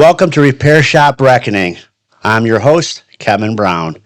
Welcome to Repair Shop Reckoning. I'm your host, Kevin Brown.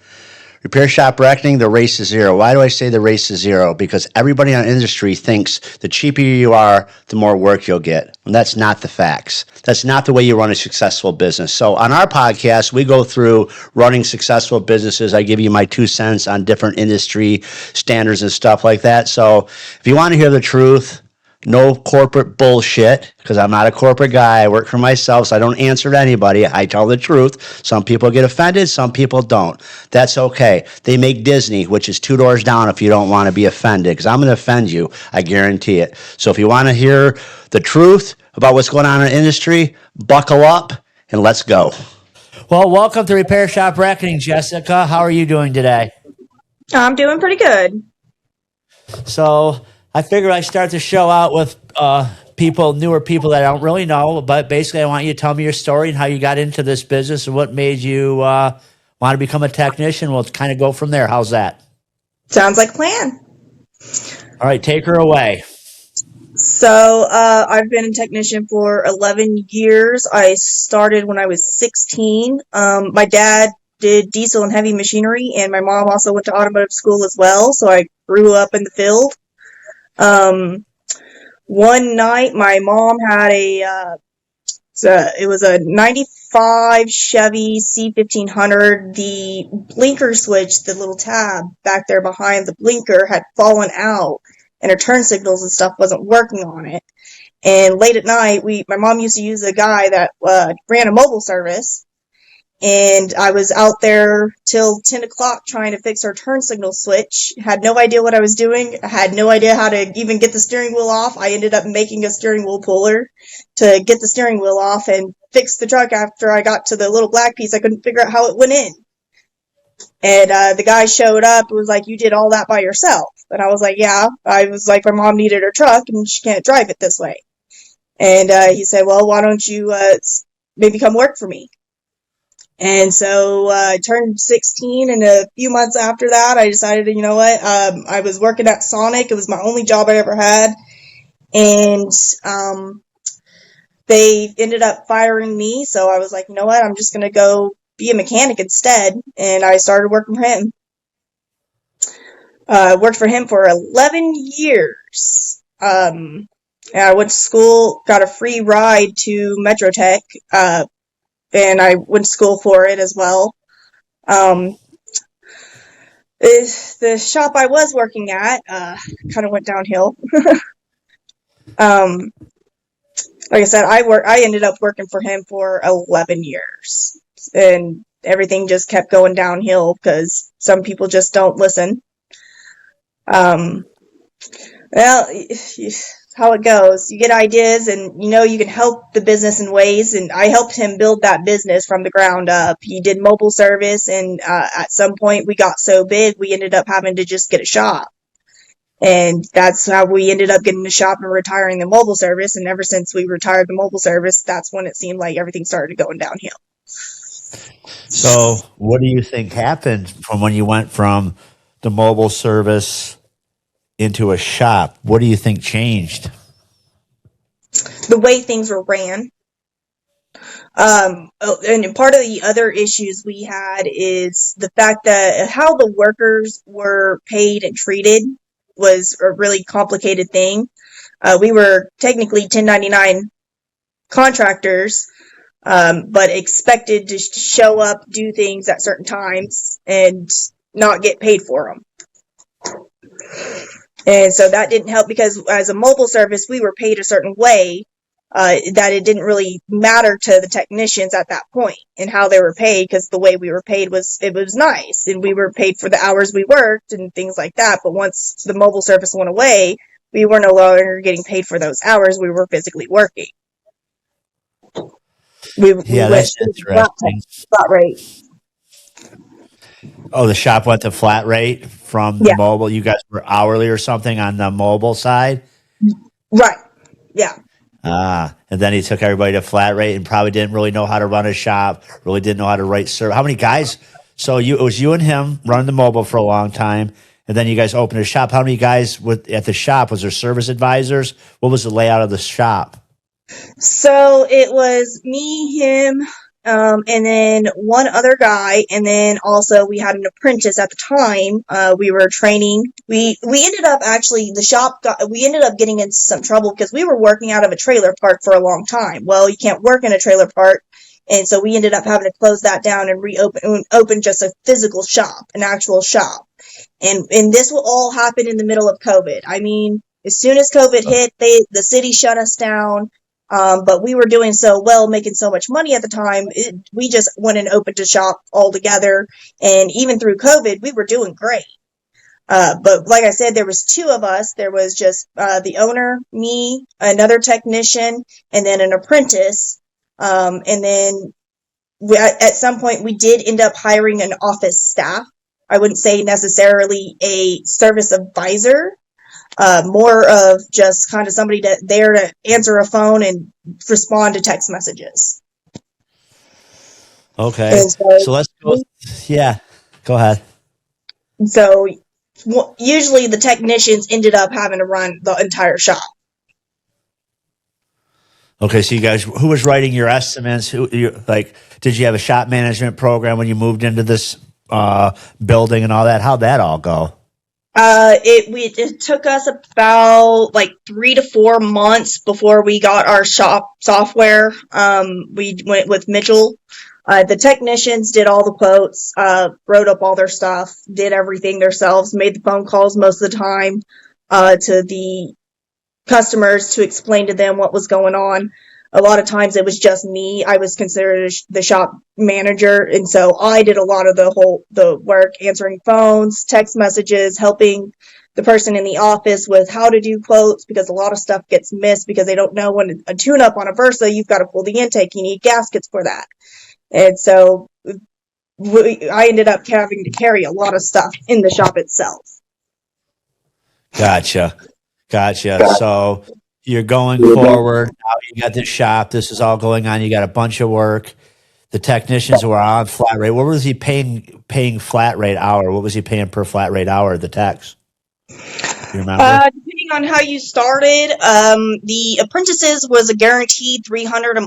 Repair Shop Reckoning, the race is zero. Why do I say the race is zero? Because everybody in our industry thinks the cheaper you are, the more work you'll get. And that's not the facts. That's not the way you run a successful business. So on our podcast, we go through running successful businesses. I give you my 2 cents on different industry standards and stuff like that. So if you want to hear the truth, no corporate bullshit, because I'm not a corporate guy. I work for myself, so I don't answer to anybody. I tell the truth. Some people get offended, some people don't. That's okay. They make Disney, which is 2 doors down if you don't want to be offended, because I'm going to offend you. I guarantee it. So if you want to hear the truth about what's going on in the industry, buckle up and let's go. Well, welcome to Repair Shop Reckoning, Jessica. How are you doing today? I'm doing pretty good. So I figured I'd start the show out with newer people that I don't really know, but basically I want you to tell me your story and how you got into this business and what made you want to become a technician. We'll kind of go from there. How's that? Sounds like a plan. All right, take her away. So I've been a technician for 11 years. I started when I was 16. My dad did diesel and heavy machinery, and my mom also went to automotive school as well, so I grew up in the field. One night my mom had it was a 95 Chevy C1500. The blinker switch, the little tab back there behind the blinker, had fallen out and her turn signals and stuff wasn't working on it. And late at night, my mom used to use a guy that ran a mobile service. And I was out there till 10 o'clock trying to fix our turn signal switch. Had no idea what I was doing. I had no idea how to even get the steering wheel off. I ended up making a steering wheel puller to get the steering wheel off and fix the truck. After I got to the little black piece, I couldn't figure out how it went in. And the guy showed up and was like, "You did all that by yourself?" And I was like, "Yeah." I was like, "My mom needed her truck and she can't drive it this way." And he said, "Well, why don't you maybe come work for me?" And so I turned 16, and a few months after that, I decided, you know what, I was working at Sonic. It was my only job I ever had, and they ended up firing me, so I was like, you know what, I'm just going to go be a mechanic instead, and I started working for him. Worked for him for 11 years. And I went to school, got a free ride to Metrotech, and I went to school for it as well. The shop I was working at kind of went downhill. Like I said, I ended up working for him for 11 years, and everything just kept going downhill because some people just don't listen. Well, how it goes. You get ideas and you can help the business in ways, and I helped him build that business from the ground up. He did mobile service, and at some point we got so big we ended up having to just get a shop. And that's how we ended up getting a shop and retiring the mobile service, and ever since we retired the mobile service, that's when it seemed like everything started going downhill. So what do you think happened from when you went from the mobile service into a shop? What do you think changed? The way things were ran. And part of the other issues we had is the fact that how the workers were paid and treated was a really complicated thing. We were technically 1099 contractors, but expected to show up, do things at certain times, and not get paid for them. And so that didn't help because as a mobile service, we were paid a certain way that it didn't really matter to the technicians at that point and how they were paid, because the way we were paid was nice, and we were paid for the hours we worked and things like that. But once the mobile service went away, we were no longer getting paid for those hours. We were physically working. That's interesting. Flat rate. Oh, the shop went to flat rate from the mobile. You guys were hourly or something on the mobile side? Right. Yeah. And then he took everybody to flat rate and probably didn't really know how to run a shop, really didn't know how to write service. How many guys? So it was you and him running the mobile for a long time, and then you guys opened a shop. How many guys at the shop? Was there service advisors? What was the layout of the shop? So it was me, him, and then one other guy, and then also we had an apprentice at the time. We were training. We ended up actually we ended up getting into some trouble because we were working out of a trailer park for a long time. Well, you can't work in a trailer park, and so we ended up having to close that down and open just a physical shop, an actual shop. And this will all happen in the middle of COVID. I mean, as soon as COVID hit, the city shut us down. But we were doing so well, making so much money at the time, we just went and opened a shop altogether. And even through COVID, we were doing great. But like I said, there was two of us. There was just the owner, me, another technician, and then an apprentice. And then at some point, we did end up hiring an office staff. I wouldn't say necessarily a service advisor, more of just kind of somebody there to answer a phone and respond to text messages. Okay. And So let's go. Yeah. Go ahead. so usually the technicians ended up having to run the entire shop. Okay. So you guys, who was writing your estimates? Did you have a shop management program when you moved into this building and all that? How'd that all go? It took us about like 3 to 4 months before we got our shop software. We went with Mitchell. The technicians did all the quotes, wrote up all their stuff, did everything themselves, made the phone calls most of the time, to the customers to explain to them what was going on. A lot of times it was just me. I was considered the shop manager, and so I did a lot of the work, answering phones, text messages, helping the person in the office with how to do quotes, because a lot of stuff gets missed because they don't know when a tune-up on a Versa, you've got to pull the intake, you need gaskets for that. And so I ended up having to carry a lot of stuff in the shop itself. Gotcha. So you're going forward. Now you got this shop. This is all going on. You got a bunch of work. The technicians were on flat rate. What was he paying flat rate hour? What was he paying per flat rate hour, the techs? You remember? Depending on how you started, the apprentices was a guaranteed 300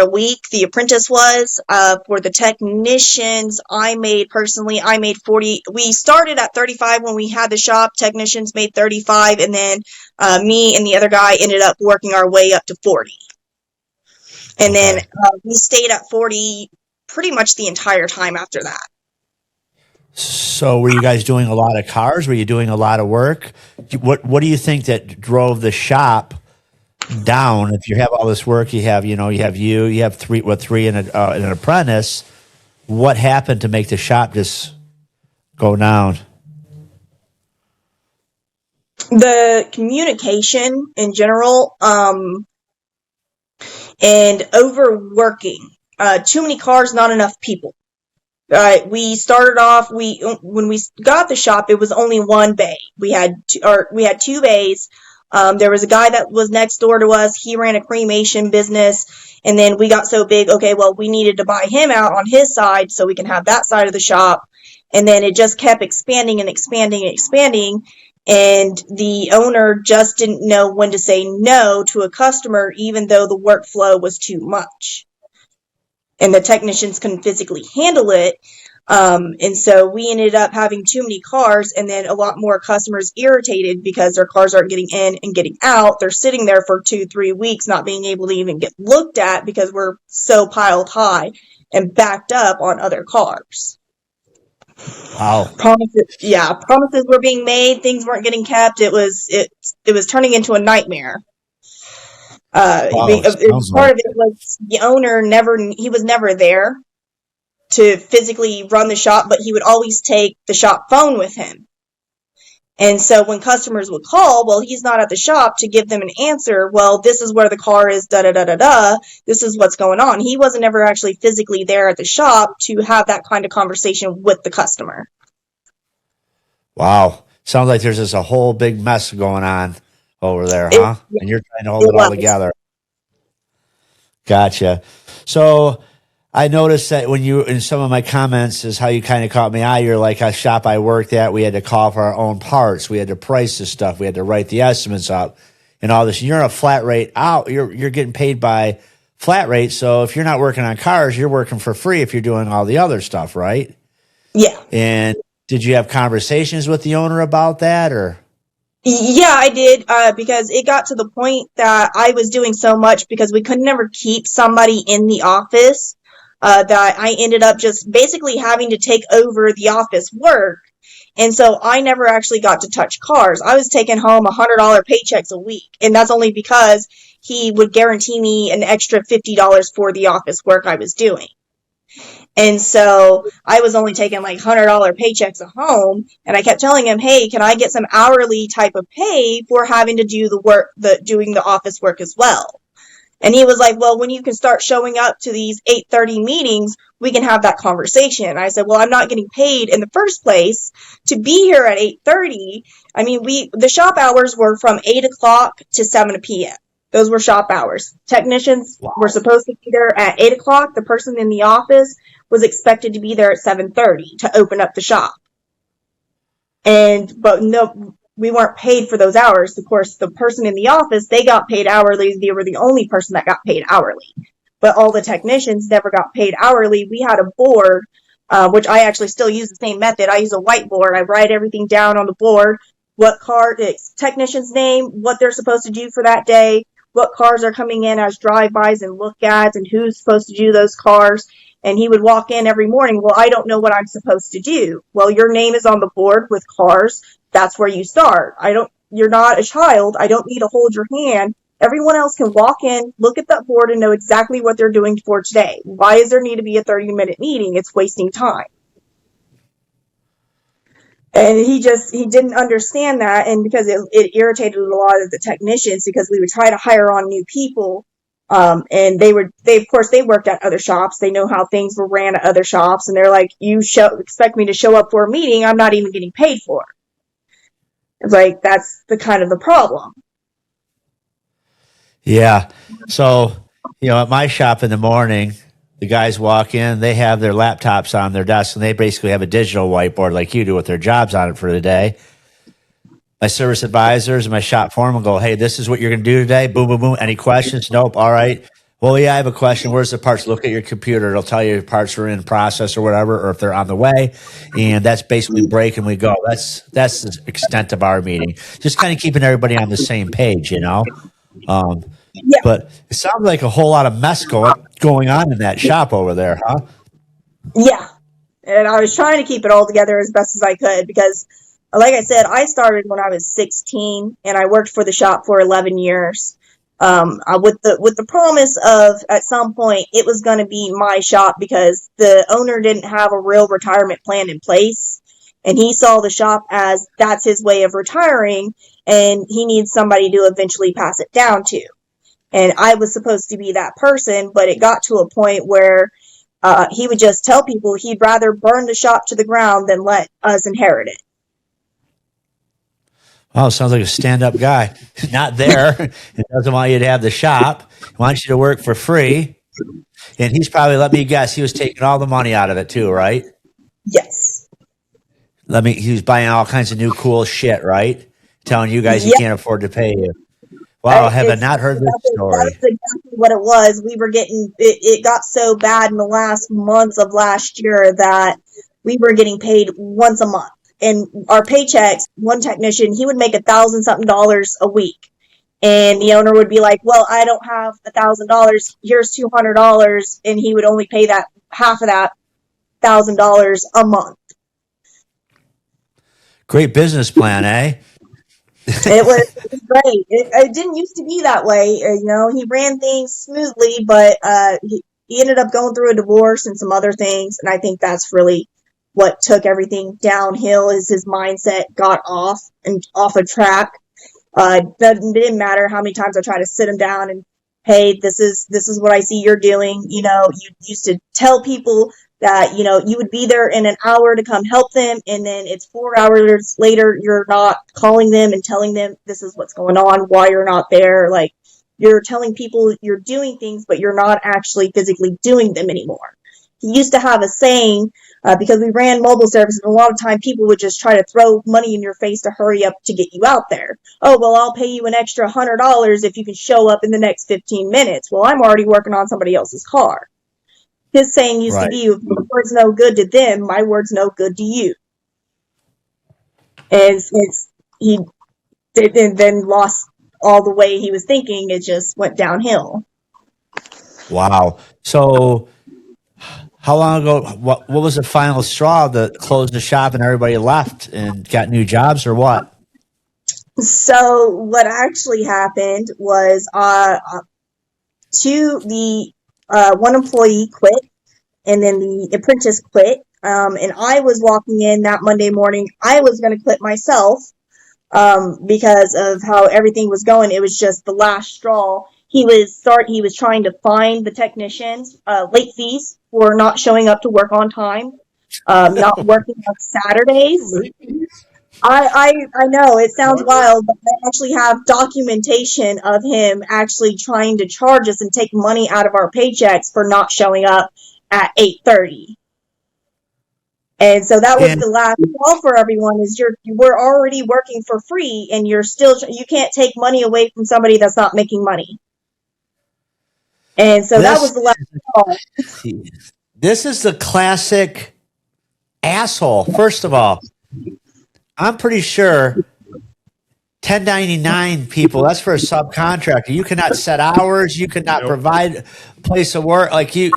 a week. The apprentice was, for the technicians, I made 40. We started at 35 when we had the shop. Technicians made 35, and then me and the other guy ended up working our way up to 40. And then we stayed at 40 pretty much the entire time after that. So were you guys doing a lot of cars? Were you doing a lot of work? What do you think that drove the shop down? If you have all this work, you have three and an apprentice. What happened to make the shop just go down? The communication in general, and overworking. Too many cars, not enough people. We started off. When we got the shop, it was only one bay. We had two bays. There was a guy that was next door to us. He ran a cremation business, and then we got so big. Okay, well, we needed to buy him out on his side so we can have that side of the shop. And then it just kept expanding and expanding and expanding. And the owner just didn't know when to say no to a customer, even though the workflow was too much. And the technicians couldn't physically handle it. And so we ended up having too many cars, and then a lot more customers irritated because their cars aren't getting in and getting out. They're sitting there for 2-3 weeks not being able to even get looked at because we're so piled high and backed up on other cars. Wow. Promises were being made, things weren't getting kept. It was turning into a nightmare. Part of it was the owner was never there to physically run the shop, but he would always take the shop phone with him. And so when customers would call, well, he's not at the shop to give them an answer. Well, this is where the car is, da-da-da-da-da. This is what's going on. He wasn't ever actually physically there at the shop to have that kind of conversation with the customer. Wow. Sounds like there's just a whole big mess going on over there, huh? And you're trying to hold it all together. Gotcha. So I noticed that when you, in some of my comments, is how you kind of caught my eye. You're like, a shop I worked at, we had to call for our own parts. We had to price the stuff. We had to write the estimates up. and all this. You're a flat rate out. You're getting paid by flat rate. So if you're not working on cars, you're working for free if you're doing all the other stuff, right? Yeah. And did you have conversations with the owner about that, or? Yeah, I did, because it got to the point that I was doing so much because we could never keep somebody in the office, that I ended up just basically having to take over the office work. And so I never actually got to touch cars. I was taking home $100 paychecks a week. And that's only because he would guarantee me an extra $50 for the office work I was doing. And so I was only taking like $100 paychecks at home. And I kept telling him, hey, can I get some hourly type of pay for having to do the work, doing the office work as well? And he was like, well, when you can start showing up to these 8:30 meetings, we can have that conversation. I said, well, I'm not getting paid in the first place to be here at 8:30. I mean, the shop hours were from 8 o'clock to 7 p.m. Those were shop hours. Technicians were supposed to be there at 8 o'clock. The person in the office was expected to be there at 7:30 to open up the shop. But no, we weren't paid for those hours. Of course, the person in the office, they got paid hourly. They were the only person that got paid hourly. But all the technicians never got paid hourly. We had a board, which I actually still use the same method. I use a whiteboard. I write everything down on the board, what car, it's technician's name, what they're supposed to do for that day, what cars are coming in as drive-bys and look-ats, and who's supposed to do those cars. And he would walk in every morning, well, I don't know what I'm supposed to do. Well, your name is on the board with cars. That's where you start. You're not a child. I don't need to hold your hand. Everyone else can walk in, look at that board, and know exactly what they're doing for today. Why does there need to be a 30-minute meeting? It's wasting time. And he didn't understand that. And because it irritated a lot of the technicians, because we would try to hire on new people. And they of course they worked at other shops. They know how things were ran at other shops. And they're like, you expect me to show up for a meeting I'm not even getting paid for. It's like, that's the kind of the problem. Yeah. So, at my shop in the morning, the guys walk in, they have their laptops on their desk, and they basically have a digital whiteboard like you do with their jobs on it for the day. My service advisors and my shop foreman go, hey, this is what you're going to do today. Boom, boom, boom. Any questions? Nope. All right. Well, yeah, I have a question. Where's the parts? Look at your computer. It'll tell you if parts are in process or whatever, or if they're on the way. And that's basically break and we go. That's the extent of our meeting. Just kind of keeping everybody on the same page, Yeah. But it sounds like a whole lot of mess going on in that shop over there, huh? Yeah. And I was trying to keep it all together as best as I could because, like I said, I started when I was 16 and I worked for the shop for 11 years. With the promise of at some point it was going to be my shop because the owner didn't have a real retirement plan in place. And he saw the shop as that's his way of retiring and he needs somebody to eventually pass it down to. And I was supposed to be that person, but it got to a point where he would just tell people he'd rather burn the shop to the ground than let us inherit it. Oh, sounds like a stand-up guy. Not there. He doesn't want you to have the shop. He wants you to work for free. And he's probably, let me guess, he was taking all the money out of it too, right? Yes. He was buying all kinds of new cool shit, right? Telling you guys he can't afford to pay you. Wow, have I not heard this story? That's exactly what it was. We were getting, it got so bad in the last months of last year that we were getting paid once a month. And our paychecks, one technician, he would make $1,000-something a week. And the owner would be like, well, I don't have $1,000. Here's $200. And he would only pay that half of that $1,000 a month. Great business plan, eh? It was great. It didn't used to be that way. He ran things smoothly, but he ended up going through a divorce and some other things. And I think that's really what took everything downhill is his mindset got off a track. It didn't matter how many times I tried to sit him down and, hey, this is what I see you're doing. You used to tell people that, you would be there in an hour to come help them. And then it's 4 hours later, you're not calling them and telling them this is what's going on, why you're not there. Like you're telling people you're doing things, but you're not actually physically doing them anymore. He used to have a saying because we ran mobile services. And a lot of time people would just try to throw money in your face to hurry up to get you out there. Oh, well, I'll pay you an extra $100 if you can show up in the next 15 minutes. Well, I'm already working on somebody else's car. His saying used to Right. be, if my word's no good to them, my word's no good to you. And he did, and then lost all the way he was thinking. It just went downhill. Wow. So how long ago, what was the final straw that closed the shop and everybody left and got new jobs, or what? So what actually happened was one employee quit, and then the apprentice quit. And I was walking in that Monday morning. I was going to quit myself because of how everything was going. It was just the last straw. He was trying to fine the technicians late fees for not showing up to work on time, not working on Saturdays. I know it sounds wild, but I actually have documentation of him actually trying to charge us and take money out of our paychecks for not showing up at 8:30. And so that was And the last call for everyone is we're already working for free and you can't take money away from somebody that's not making money. And so that was this the last call. this is the classic asshole. First of all, I'm pretty sure 1099 people, that's for a subcontractor. You cannot set hours, you cannot provide a place of work. Like you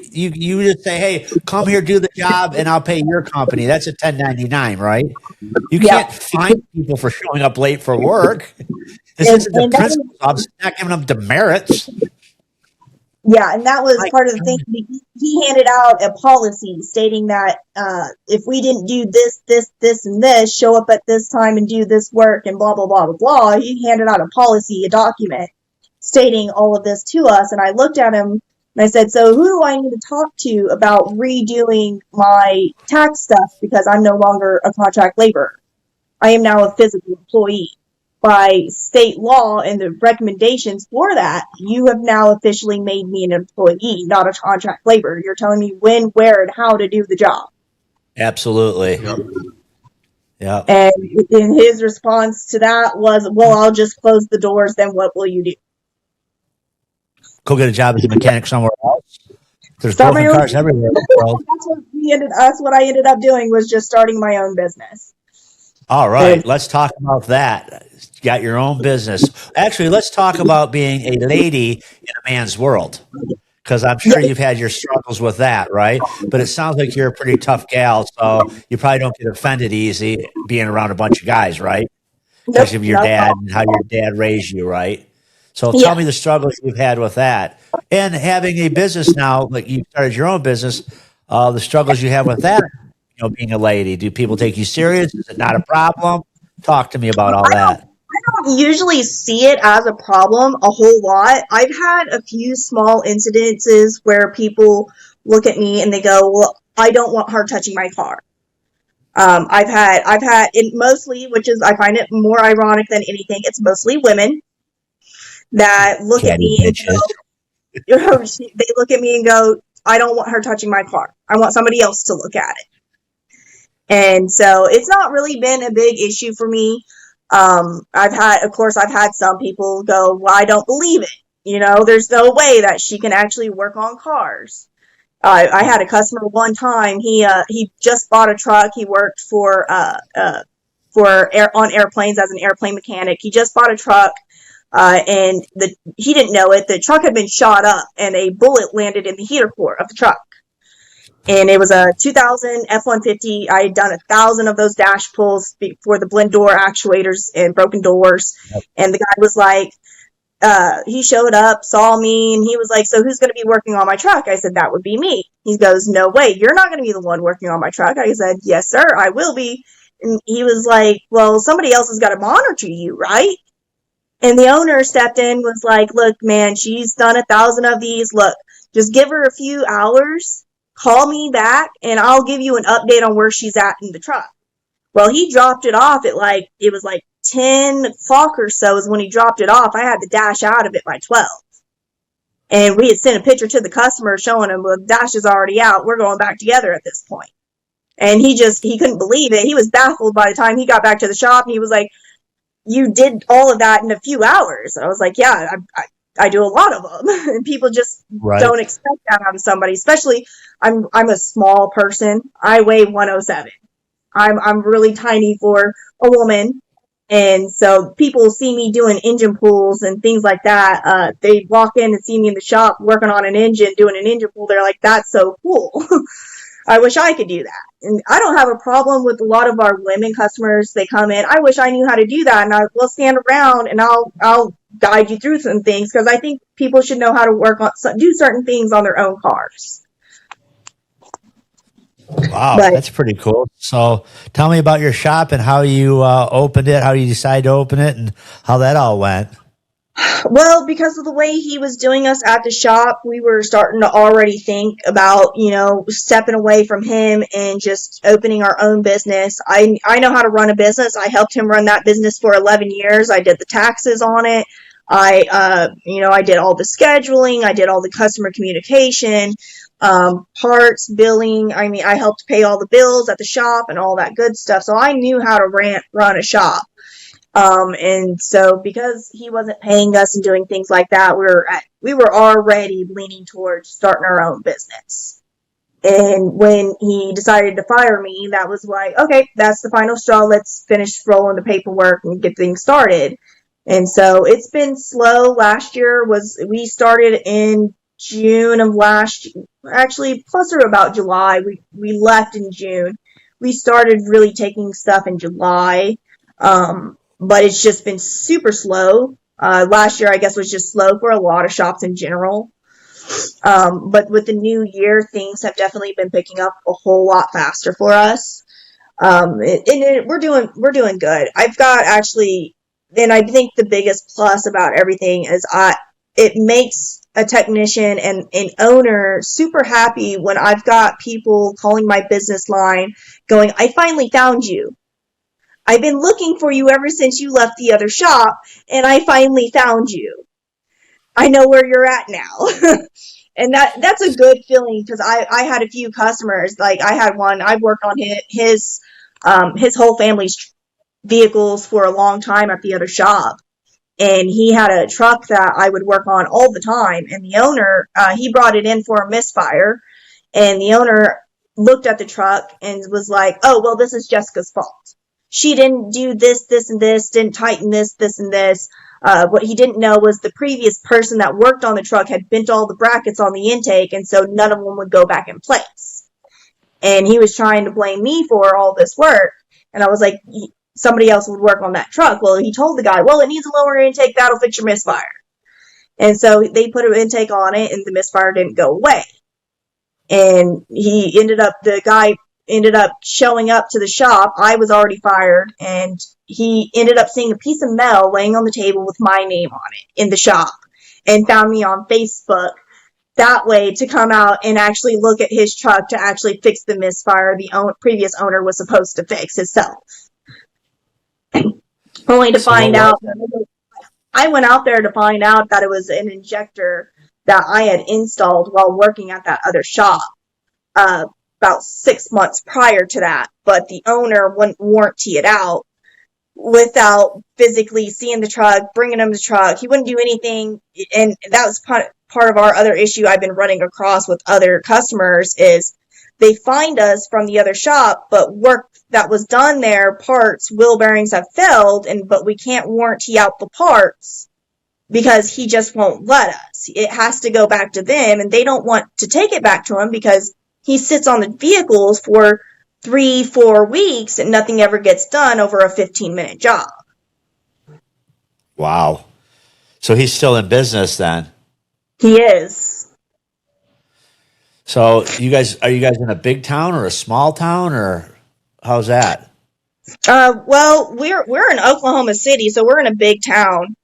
just say, hey, come here, do the job, and I'll pay your company. That's a 1099, right? You Yeah. can't fine people for showing up late for work. This And, isn't the and that was, principal's office, not giving them demerits. Yeah, and that was Like, part of the thing. He handed out a policy stating that if we didn't do this, and this, show up at this time and do this work and blah, blah, blah, blah, blah. He handed out a policy, a document stating all of this to us. And I looked at him and I said, so who do I need to talk to about redoing my tax stuff because I'm no longer a contract laborer? I am now a physical employee. By state law and the recommendations for that, you have now officially made me an employee, not a contract laborer. You're telling me when, where, and how to do the job. absolutely. Yeah. And in his response to that was, well, I'll just close the doors. Then what will you do? Go get a job as a mechanic somewhere else. There's Start my broken own cars everywhere in the world. That's what I ended up doing was just starting my own business. All right, let's talk about that. You got your own business. Actually, let's talk about being a lady in a man's world, because I'm sure you've had your struggles with that, right? But it sounds like you're a pretty tough gal, so you probably don't get offended easy being around a bunch of guys, right? Because of your dad and how your dad raised you, right? So tell me the struggles you've had with that, and having a business now, like you started your own business, the struggles you have with that. Being a lady, do people take you serious? Is it not a problem? Talk to me about all that. I don't usually see it as a problem a whole lot. I've had a few small incidences where people look at me and they go, well, I don't want her touching my car. I've had it mostly, which is, I find it more ironic than anything. It's mostly women that look at me and go, they look at me and go, I don't want her touching my car. I want somebody else to look at it. And so it's not really been a big issue for me. I've had some people go, well, I don't believe it. There's no way that she can actually work on cars. I had a customer one time. He just bought a truck. He worked on airplanes as an airplane mechanic. He just bought a truck, and he didn't know it. The truck had been shot up, and a bullet landed in the heater core of the truck. And it was a 2000 F-150. I had done 1,000 of those dash pulls for the blend door actuators and broken doors. And the guy was like, he showed up, saw me, and he was like, so who's going to be working on my truck? I said, that would be me. He goes, no way, you're not going to be the one working on my truck. I said, yes, sir, I will be. And he was like, well, somebody else has got to monitor you, right? And the owner stepped in, was like, look, man, she's done 1,000 of these. Look, just give her a few hours. Call me back and I'll give you an update on where she's at in the truck. Well, he dropped it off at it was like 10 o'clock or so is when he dropped it off. I had to dash out of it by 12. And we had sent a picture to the customer showing him, well, dash is already out. We're going back together at this point. And he couldn't believe it. He was baffled by the time he got back to the shop, and he was like, "You did all of that in a few hours." And I was like, "Yeah, I do a lot of them." And people just Right. don't expect that out of somebody, especially I'm a small person. I weigh 107. I'm really tiny for a woman. And so people see me doing engine pulls and things like that. They walk in and see me in the shop working on an engine, doing an engine pull. They're like, "That's so cool." I wish I could do that. And I don't have a problem with a lot of our women customers. They come in, "I wish I knew how to do that." And we'll stand around and I'll guide you through some things, because I think people should know how to do certain things on their own cars. Wow, But that's pretty cool. So tell me about your shop and how you opened it, how you decided to open it, and how that all went. Well, because of the way he was doing us at the shop, we were starting to already think about, stepping away from him and just opening our own business. I know how to run a business. I helped him run that business for 11 years. I did the taxes on it. I did all the scheduling. I did all the customer communication, parts, billing. I mean, I helped pay all the bills at the shop and all that good stuff. So I knew how to run a shop. And so because he wasn't paying us and doing things like that, we were already leaning towards starting our own business. And when he decided to fire me, that was like, okay, that's the final straw. Let's finish rolling the paperwork and get things started. And so it's been slow. Last year we started in June of last, actually closer to about July. We left in June. We started really taking stuff in July. But it's just been super slow. Last year, I guess, was just slow for a lot of shops in general. But with the new year, things have definitely been picking up a whole lot faster for us. We're doing good. I've got actually, and I think the biggest plus about everything is it makes a technician and an owner super happy when I've got people calling my business line going, "I finally found you. I've been looking for you ever since you left the other shop, and I finally found you. I know where you're at now." And that's a good feeling, because I had a few customers. Like, I had one, I worked on his whole family's vehicles for a long time at the other shop. And he had a truck that I would work on all the time. And the owner, he brought it in for a misfire. And the owner looked at the truck and was like, "Oh, well, this is Jessica's fault. She didn't do this, this, and this, didn't tighten this, this, and this." What he didn't know was the previous person that worked on the truck had bent all the brackets on the intake, and so none of them would go back in place. And he was trying to blame me for all this work. And I was like, somebody else would work on that truck. Well, he told the guy, "Well, it needs a lower intake. That'll fix your misfire." And so they put an intake on it, and the misfire didn't go away. And the guy ended up showing up to the shop. I was already fired, and he ended up seeing a piece of mail laying on the table with my name on it in the shop, and found me on Facebook that way to come out and actually look at his truck to actually fix the misfire the previous owner was supposed to fix himself. Only to So what find was out, I went out there to find out that it was an injector that I had installed while working at that other shop. About 6 months prior to that, but the owner wouldn't warranty it out without physically seeing the truck, bringing him the truck. He wouldn't do anything, and that was part of our other issue I've been running across with other customers is they find us from the other shop, but work that was done there, parts, wheel bearings have failed, but we can't warranty out the parts because he just won't let us. It has to go back to them, and they don't want to take it back to him because he sits on the vehicles for 3-4 weeks and nothing ever gets done over a 15-minute job. Wow. So he's still in business then. He is. So are you guys in a big town or a small town, or how's that? Well, we're in Oklahoma City, so we're in a big town.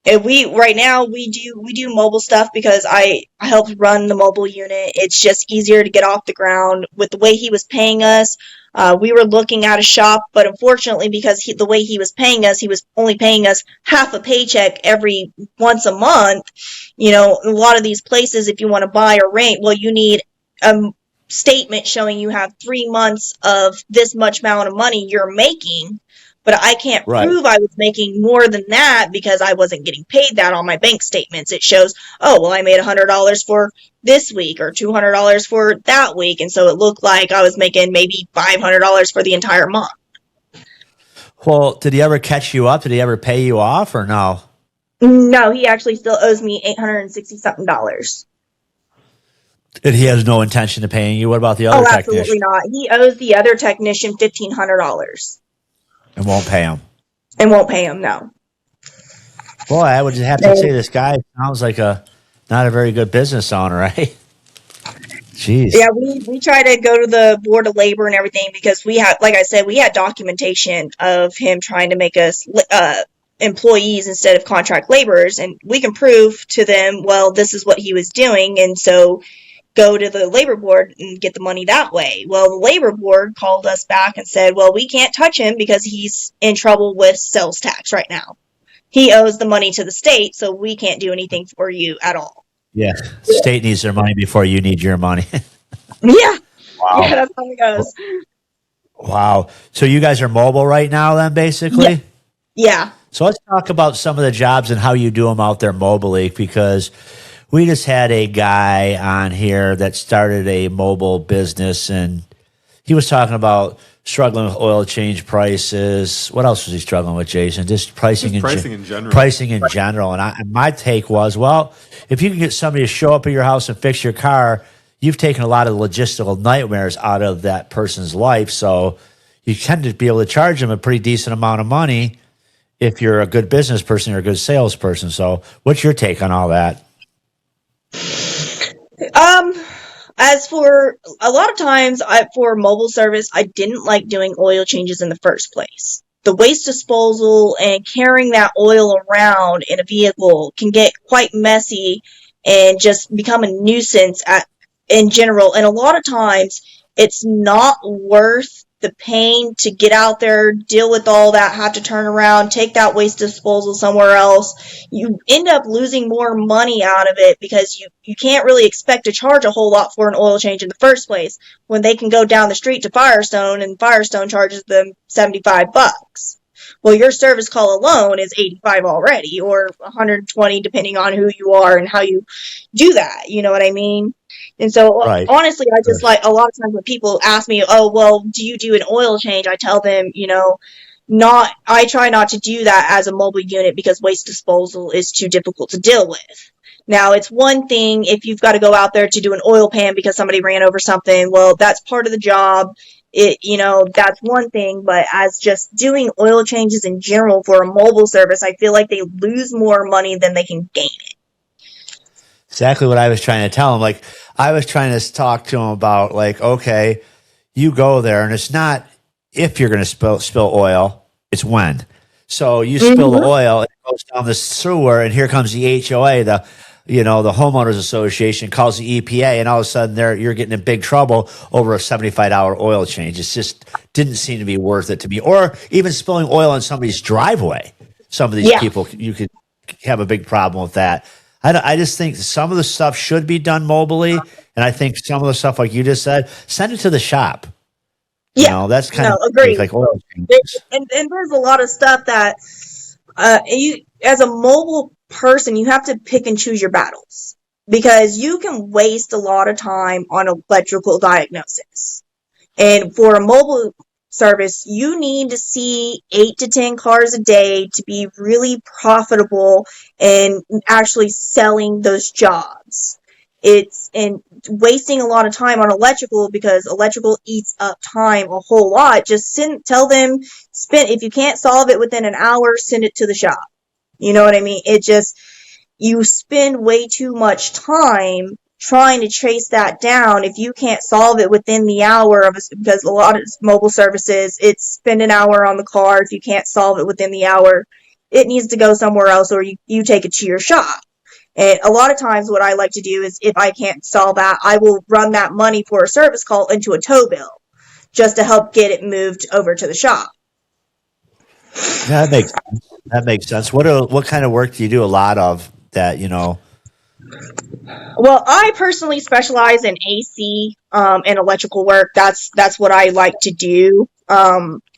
And right now we do mobile stuff because I helped run the mobile unit. It's just easier to get off the ground. With the way he was paying us, we were looking at a shop, but unfortunately, because the way he was paying us, he was only paying us half a paycheck every once a month. A lot of these places, if you want to buy or rent, well, you need statement showing you have 3 months of this much amount of money you're making, but I can't Right. prove I was making more than that because I wasn't getting paid that on my bank statements. It shows, oh, well, I made $100 for this week or $200 for that week. And so it looked like I was making maybe $500 for the entire month. Well, did he ever catch you up? Did he ever pay you off or no? No, he actually still owes me $860 something. And he has no intention of paying you. What about the other Oh, technician? absolutely not. He owes the other technician $1,500 And won't pay him. and won't pay him. No. Boy, I would have to say this guy sounds like not a very good business owner, right? Jeez. Yeah, we try to go to the Board of Labor and everything because we had, like I said, we had documentation of him trying to make us employees instead of contract laborers, and we can prove to them, well, this is what he was doing, and so go to the labor board and get the money that way. Well, the labor board called us back and said, well, we can't touch him because he's in trouble with sales tax right now. He owes the money to the state, so we can't do anything for you at all. Yeah. The state needs their money before you need your money. Yeah. Wow. Yeah, that's how it goes. Wow. So you guys are mobile right now then, basically? Yeah. So let's talk about some of the jobs and how you do them out there mobily, because we just had a guy on here that started a mobile business, and he was talking about struggling with oil change prices. What else was he struggling with, Jason? Just pricing in general. Pricing in general. And my take was, well, if you can get somebody to show up at your house and fix your car, you've taken a lot of logistical nightmares out of that person's life. So you tend to be able to charge them a pretty decent amount of money if you're a good business person or a good salesperson. So what's your take on all that? As for a lot of times for mobile service, I didn't like doing oil changes in the first place. The waste disposal and carrying that oil around in a vehicle can get quite messy and just become a nuisance in general. And a lot of times it's not worth the pain to get out there, deal with all that, have to turn around, take that waste disposal somewhere else. You end up losing more money out of it because you can't really expect to charge a whole lot for an oil change in the first place when they can go down the street to Firestone and Firestone charges them $75. Well, your service call alone is $85 already, or $120 depending on who you are and how you do that. You know what I mean? And so, Right. honestly, I just like a lot of times when people ask me, oh, well, do you do an oil change? I tell them, I try not to do that as a mobile unit because waste disposal is too difficult to deal with. Now, it's one thing if you've got to go out there to do an oil pan because somebody ran over something. Well, that's part of the job. That's one thing, but as just doing oil changes in general for a mobile service, I feel like they lose more money than they can gain it. Exactly what I was trying to tell him. Like, I was trying to talk to him about, like, okay, you go there, and it's not if you're going to spill oil, it's when. So you spill the oil, it goes down the sewer, and here comes the HOA, the homeowners association calls the EPA, and all of a sudden you're getting in big trouble over a $75 oil change. It just didn't seem to be worth it to me. Or even spilling oil on somebody's driveway. Some of these people, you could have a big problem with that. I just think some of the stuff should be done mobily, and I think some of the stuff, like you just said, send it to the shop. That's kind of agreed. like oil changes. And there's a lot of stuff that you, as a mobile person, you have to pick and choose your battles because you can waste a lot of time on electrical diagnosis. And for a mobile service, you need to see 8 to 10 cars a day to be really profitable and actually selling those jobs. And wasting a lot of time on electrical because electrical eats up time a whole lot. Just tell them, if you can't solve it within an hour, send it to the shop. You know what I mean? You spend way too much time trying to chase that down if you can't solve it within the hour because a lot of mobile services, it's spend an hour on the car. If you can't solve it within the hour, it needs to go somewhere else or you take it to your shop. And a lot of times what I like to do is if I can't solve that, I will run that money for a service call into a tow bill just to help get it moved over to the shop. Yeah, that makes sense. What kind of work do you do a lot of that, Well, I personally specialize in AC and electrical work. That's what I like to do.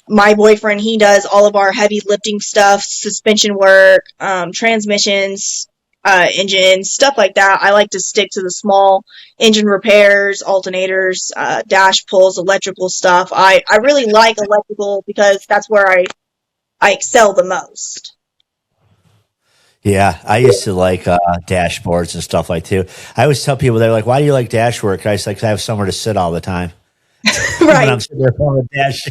My boyfriend, he does all of our heavy lifting stuff, suspension work, transmissions, engines, stuff like that. I like to stick to the small engine repairs, alternators, dash pulls, electrical stuff. I really like electrical because that's where I excel the most. Yeah, I used to like dashboards and stuff like too. I always tell people they're like, "Why do you like dash work?" I was like, "I have somewhere to sit all the time." When Right. I'm sitting there on the dash,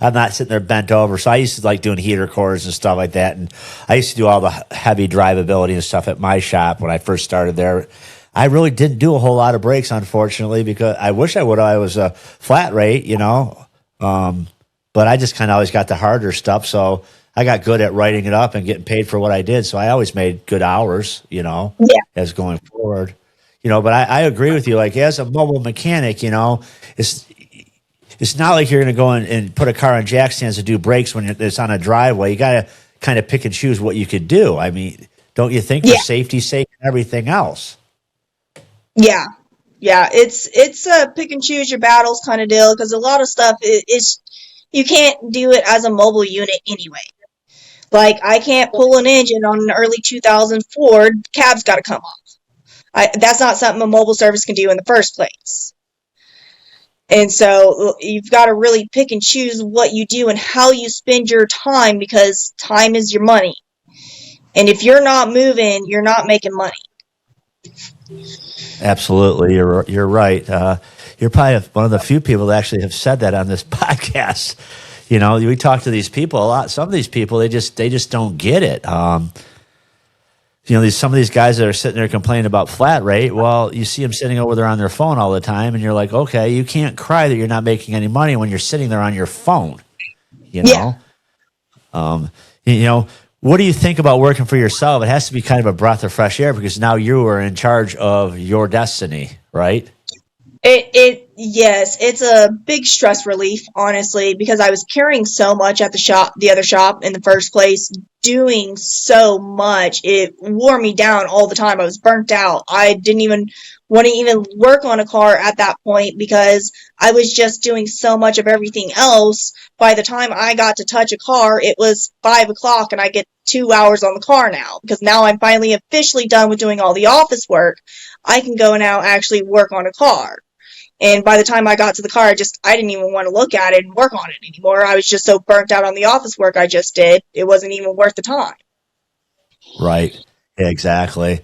I'm not sitting there bent over. So I used to like doing heater cores and stuff like that. And I used to do all the heavy drivability and stuff at my shop when I first started there. I really didn't do a whole lot of brakes, unfortunately, because I wish I would. I was a flat rate. Um, but I just kind of always got the harder stuff. So I got good at writing it up and getting paid for what I did. So I always made good hours, Yeah. as going forward. But I agree with you. Like as a mobile mechanic, it's it's not like you're going to go and put a car on jack stands to do brakes when it's on a driveway. You got to kind of pick and choose what you could do. I mean, don't you think for Yeah. safety's sake and everything else? Yeah. Yeah, it's a pick and choose your battles kind of deal because a lot of stuff is you can't do it as a mobile unit anyway. Like I can't pull an engine on an early 2000 Ford. Cab's got to come off. That's not something a mobile service can do in the first place. And so you've got to really pick and choose what you do and how you spend your time because time is your money. And if you're not moving, you're not making money. Absolutely, you're right. You're probably one of the few people that actually have said that on this podcast. We talk to these people a lot. Some of these people they just don't get it. Some of these guys that are sitting there complaining about flat rate. Well, you see them sitting over there on their phone all the time, and you're like, okay, you can't cry that you're not making any money when you're sitting there on your phone. You Yeah. know, um, you know, what do you think about working for yourself? It has to be kind of a breath of fresh air because now you are in charge of your destiny, right? Yes, it's a big stress relief, honestly, because I was carrying so much at the other shop in the first place, doing so much. It wore me down all the time. I was burnt out. I didn't even want to even work on a car at that point because I was just doing so much of everything else. By the time I got to touch a car, it was 5 o'clock and I get 2 hours on the car now because now I'm finally officially done with doing all the office work. I can go now actually work on a car. And by the time I got to the car, I didn't even want to look at it and work on it anymore. I was just so burnt out on the office work I just did. It wasn't even worth the time. Right. Yeah, exactly.